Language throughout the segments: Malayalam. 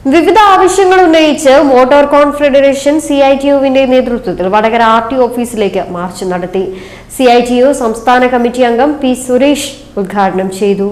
വിവിധ ആവശ്യങ്ങൾ ഉന്നയിച്ച് മോട്ടോർ കോൺഫെഡറേഷൻ CITU-വിന്റെ നേതൃത്വത്തിൽ വടകര RTO ഓഫീസിലേക്ക് മാർച്ച് നടത്തി. CITU സംസ്ഥാന കമ്മിറ്റി അംഗം P. സുരേഷ് ഉദ്ഘാടനം ചെയ്തു.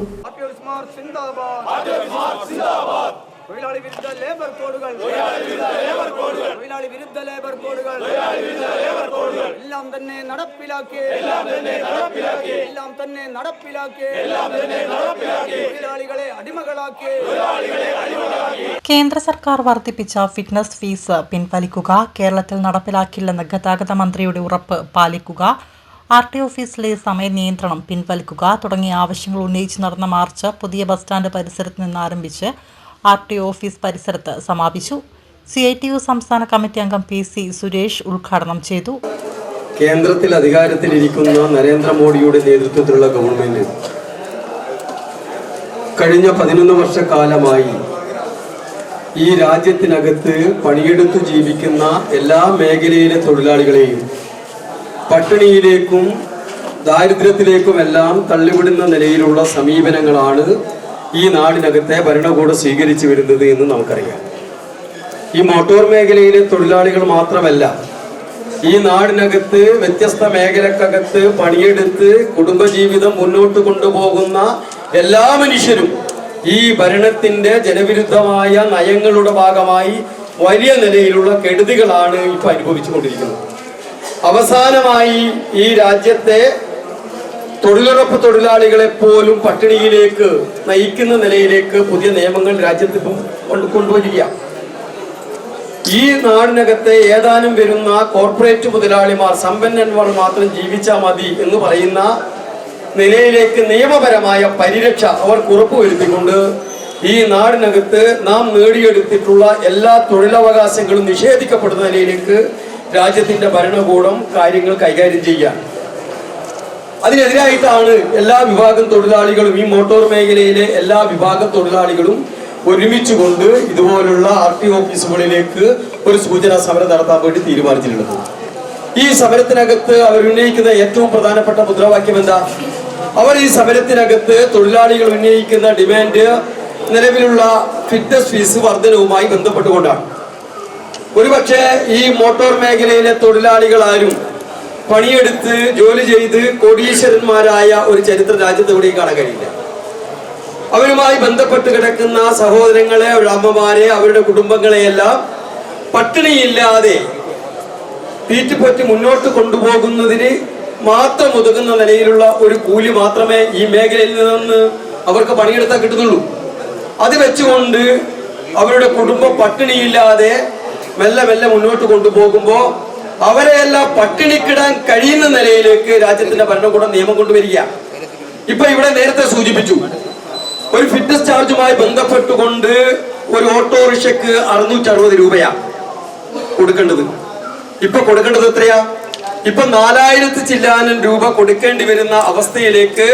കേന്ദ്ര സർക്കാർ വർദ്ധിപ്പിച്ച ഫിറ്റ്നസ് ഫീസ് പിൻവലിക്കുക, കേരളത്തിൽ നടപ്പിലാക്കില്ലെന്ന ഗതാഗത മന്ത്രിയുടെ ഉറപ്പ് പാലിക്കുക, RTO ഓഫീസിലെ സമയ നിയന്ത്രണം പിൻവലിക്കുക തുടങ്ങിയ ആവശ്യങ്ങൾ ഉന്നയിച്ച് നടന്ന മാർച്ച് പുതിയ ബസ് സ്റ്റാൻഡ് പരിസരത്ത് നിന്ന് ആരംഭിച്ച് RTO ഓഫീസ് പരിസരത്ത് സമാപിച്ചു. CITU സംസ്ഥാന കമ്മിറ്റി അംഗം P. സുരേഷ് ഉദ്ഘാടനം ചെയ്തു. കേന്ദ്രത്തിൽ അധികാരത്തിലിരിക്കുന്ന നരേന്ദ്രമോദിയുടെ നേതൃത്വത്തിലുള്ള ഗവൺമെന്റ് കഴിഞ്ഞ 11 വർഷക്കാലമായി ഈ രാജ്യത്തിനകത്ത് പണിയെടുത്തു ജീവിക്കുന്ന എല്ലാ മേഖലയിലെ തൊഴിലാളികളെയും പട്ടിണിയിലേക്കും ദാരിദ്ര്യത്തിലേക്കുമെല്ലാം തള്ളിവിടുന്ന നിലയിലുള്ള സമീപനങ്ങളാണ് ഈ നാടിനകത്തെ ഭരണകൂടം സ്വീകരിച്ചു വരുന്നത് എന്ന് നമുക്കറിയാം. ഈ മോട്ടോർ മേഖലയിലെ തൊഴിലാളികൾ മാത്രമല്ല, ഈ നാടിനകത്ത് വ്യത്യസ്ത മേഖലക്കകത്ത് പണിയെടുത്ത് കുടുംബജീവിതം മുന്നോട്ട് കൊണ്ടുപോകുന്ന എല്ലാ മനുഷ്യരും ഈ ഭരണത്തിന്റെ ജനവിരുദ്ധമായ നയങ്ങളുടെ ഭാഗമായി വലിയ നിലയിലുള്ള കെടുതികളാണ് ഇപ്പൊ അനുഭവിച്ചുകൊണ്ടിരിക്കുന്നത്. അവസാനമായി ഈ രാജ്യത്തെ തൊഴിലുറപ്പ് തൊഴിലാളികളെ പോലും പട്ടിണിയിലേക്ക് നയിക്കുന്ന നിലയിലേക്ക് പുതിയ നിയമങ്ങൾ രാജ്യത്ത് ഇപ്പം കൊണ്ടുവരിക. ഈ നാടിനകത്തെ ഏതാനും വരുന്ന കോർപ്പറേറ്റ് മുതലാളിമാർ, സമ്പന്നന്മാർ മാത്രം ജീവിച്ചാൽ മതി എന്ന് പറയുന്ന നിലയിലേക്ക് നിയമപരമായ പരിരക്ഷ അവർക്ക് ഉറപ്പുവരുത്തിക്കൊണ്ട് ഈ നാടിനകത്ത് നാം നേടിയെടുത്തിട്ടുള്ള എല്ലാ തൊഴിലവകാശങ്ങളും നിഷേധിക്കപ്പെടുന്ന നിലയിലേക്ക് രാജ്യത്തിന്റെ ഭരണകൂടം കാര്യങ്ങൾ കൈകാര്യം ചെയ്യാൻ, അതിനെതിരായിട്ടാണ് എല്ലാ വിഭാഗം തൊഴിലാളികളും, ഈ മോട്ടോർ മേഖലയിലെ എല്ലാ വിഭാഗം തൊഴിലാളികളും ഒരുമിച്ചുകൊണ്ട് ഇതുപോലുള്ള RTO ഓഫീസുകളിലേക്ക് ഒരു സൂചനാ സമരം നടത്താൻ വേണ്ടി തീരുമാനിച്ചിട്ടുള്ളത്. ഈ സമരത്തിനകത്ത് അവർ ഉന്നയിക്കുന്ന ഏറ്റവും പ്രധാനപ്പെട്ട മുദ്രാവാക്യം എന്താ? അവർ ഈ സമരത്തിനകത്ത് തൊഴിലാളികൾ ഉന്നയിക്കുന്ന ഡിമാൻഡ് നിലവിലുള്ള ഫിറ്റ്നസ് ഫീസ് വർധനവുമായി ബന്ധപ്പെട്ടുകൊണ്ടാണ്. ഒരുപക്ഷെ ഈ മോട്ടോർ മേഖലയിലെ തൊഴിലാളികൾ ആരും പണിയെടുത്ത് ജോലി ചെയ്ത് കോടീശ്വരന്മാരായ ഒരു ചരിത്രം രാജ്യത്ത് എവിടെയും കാണാൻ കഴിയില്ല. അവരുമായി ബന്ധപ്പെട്ട് കിടക്കുന്ന സഹോദരങ്ങളെ, അവരുടെ അമ്മമാരെ, അവരുടെ കുടുംബങ്ങളെയെല്ലാം പട്ടിണിയില്ലാതെ തീറ്റുപറ്റി മുന്നോട്ട് കൊണ്ടുപോകുന്നതിന് മാത്രം ഒതുങ്ങുന്ന നിലയിലുള്ള ഒരു കൂലി മാത്രമേ ഈ മേഖലയിൽ നിന്ന് അവർക്ക് പണിയെടുത്താൽ കിട്ടുന്നുള്ളൂ. അത് വെച്ചുകൊണ്ട് അവരുടെ കുടുംബം പട്ടിണിയില്ലാതെ മെല്ലെ മെല്ലെ മുന്നോട്ട് കൊണ്ടുപോകുമ്പോൾ അവരെയെല്ലാം പട്ടിണിക്കിടാൻ കഴിയുന്ന നിലയിലേക്ക് രാജ്യത്തിന്റെ ഭരണകൂടം നിയമം കൊണ്ടുവരിക. ഇപ്പൊ ഇവിടെ നേരത്തെ സൂചിപ്പിച്ചു, ഒരു ഫിറ്റ്നസ് ചാർജുമായി ബന്ധപ്പെട്ടുകൊണ്ട് ഒരു ഓട്ടോറിക്ഷക്ക് 660 രൂപയാ കൊടുക്കേണ്ടത്. ഇപ്പൊ കൊടുക്കേണ്ടത് എത്രയാ? ഇപ്പൊ 4000 ചില്ലാനം രൂപ കൊടുക്കേണ്ടി വരുന്ന അവസ്ഥയിലേക്ക്